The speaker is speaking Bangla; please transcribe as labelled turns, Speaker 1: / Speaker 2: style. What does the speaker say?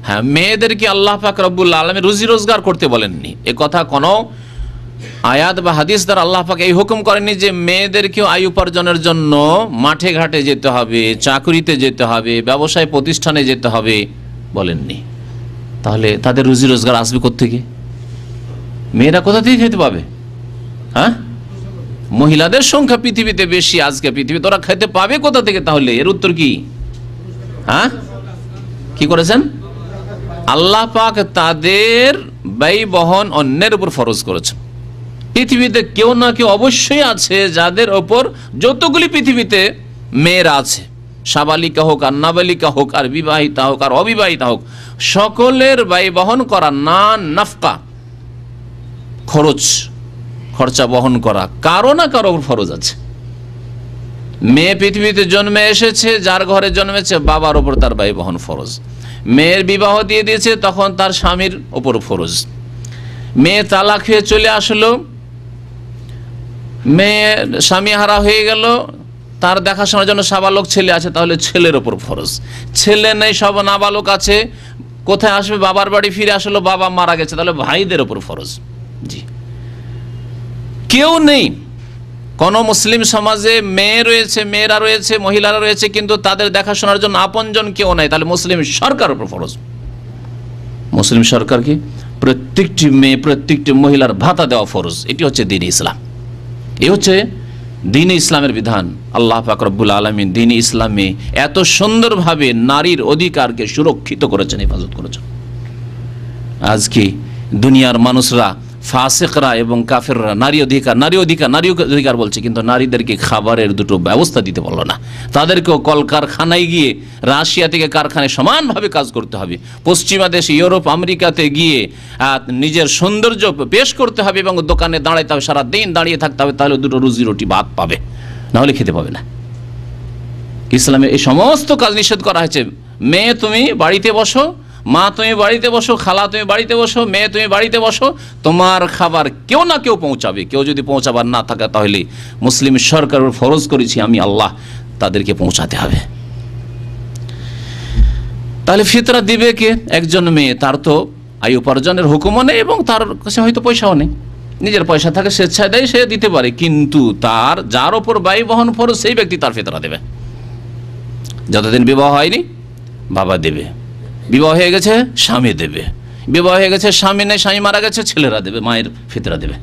Speaker 1: হ্যাঁ, মেয়েদেরকে আল্লাহ পাক রব্বুল আলামিন রুজি রোজগার করতে বলেননি। এ কথা কোনো আয়াত বা হাদিস দ্বারা আল্লাহ পাক এই হুকুম করেননি যে মেয়েদেরকেও আয় উপার্জনের জন্য মাঠে ঘাটে যেতে হবে, চাকরিতে যেতে হবে, ব্যবসায় প্রতিষ্ঠানে যেতে হবে, বলেননি। তাহলে তাদের রুজি রোজগার আসবে কোত্থেকে? মেয়েরা কোথা থেকে খেতে পাবে? হ্যাঁ, মহিলাদের সংখ্যা পৃথিবীতে বেশি আজকে পৃথিবীতে, ওরা খেতে পাবে কোথা থেকে? তাহলে এর উত্তর কি? হ্যাঁ, কি করেছেন? আল্লাহ পাক তাদের ব্যয় বহন অন্যের উপর ফরজ করেছেন। পৃথিবীতে কেউ না কেউ অবশ্যই আছে যাদের ওপর যতগুলি পৃথিবীতে মেয়েরা আছে, সাবালিকা হোক আর নাবালিকা হোক আর বিবাহিতা হোক আর অবিবাহিতা হোক, সকলের ব্যয় বহন করা, না নাফকা খরচা বহন করা কারো না কারো ফরজ আছে। মেয়ে পৃথিবীতে জন্মে এসেছে, যার ঘরে জন্মেছে বাবার ওপর তার ব্যয় বহন ফরজ। মেয়ের বিবাহ দিয়ে দিয়েছে, তখন তার স্বামীর ওপর ফরজ। মেয়ে তালাক হয়ে চলে আসলো, মেয়ে স্বামী হারা হয়ে গেল, তার দেখাশোনার জন্য সাবালক ছেলে আছে, তাহলে ছেলের ওপর ফরজ। ছেলে নেই, সব নাবালক আছে, কোথায় আসবে? বাবার বাড়ি ফিরে আসলো, বাবা মারা গেছে, তাহলে ভাইদের ওপর ফরজ। জি, কেউ নেই কোন মুসলিম সমাজে মেয়ে রয়েছে, মেয়েরা রয়েছে, মহিলারা রয়েছে, কিন্তু তাদের দেখাশোনার জন্য আপনজন কেউ নাই, তাহলে মুসলিম সরকার উপর ফরজ। মুসলিম সরকারকে প্রত্যেকটি মেয়ে, প্রত্যেকটি মহিলার ভাতা দেওয়া ফরজ। এটি হচ্ছে দ্বীন ইসলাম, এ হচ্ছে দ্বীন ইসলামের বিধান। আল্লাহ পাক রব্বুল আলামিন দ্বীন ইসলামে এত সুন্দরভাবে নারীর অধিকারকে সুরক্ষিত করেছেন, হেফাজত করেছেন। আজকে দুনিয়ার মানুষরা, ফাসিকরা এবং কাফেররা নারী অধিকার বলছে, কিন্তু নারীদেরকে খাবারের দুটো ব্যবস্থা দিতে পারলো না। তাদেরকেও কলকারখানায় গিয়ে, রাশিয়া থেকে কারখানায় সমানভাবে কাজ করতে হবে, পশ্চিমা দেশে ইউরোপ আমেরিকাতে গিয়ে নিজের সৌন্দর্য পেশ করতে হবে এবং দোকানে দাঁড়াইতে হবে, সারাদিন দাঁড়িয়ে থাকতে হবে, তাহলে দুটো রুজি রুটি ভাত পাবে, নাহলে খেতে পাবে না। ইসলামে এই সমস্ত কাজ নিষেধ করা হয়েছে। মেয়ে তুমি বাড়িতে বসো, মা তুমি বাড়িতে বসো, খালা তুমি বাড়িতে বসো, মেয়ে তুমি বাড়িতে বসো, তোমার খাবার কেউ না কেউ পৌঁছাবে। কেউ যদি পৌঁছাবার না থাকে, তাহলে মুসলিম সরকারের ফরজ করেছি আমি আল্লাহ, তাদেরকে পৌঁছাতে হবে। তাহলে ফিতরা দিবে কে? একজন মেয়ে, তার তো আয় উপার্জনের হুকুমও নেই এবং তার কাছে হয়তো পয়সাও নেই, নিজের পয়সা থাকে স্বেচ্ছায় দেয়, সে দিতে পারে, কিন্তু তার যার ওপর ব্যয় বহন ফরজ সেই ব্যক্তি তার ফিতরা দেবে। যতদিন বিবাহ হয়নি বাবা দেবে, বিবাহ হয়ে গেছে স্বামী দেবে, বিবাহ হয়ে গেছে স্বামী নেই, স্বামী মারা গেছে, ছেলেরা দেবে, মায়ের ফিতরা দেবে।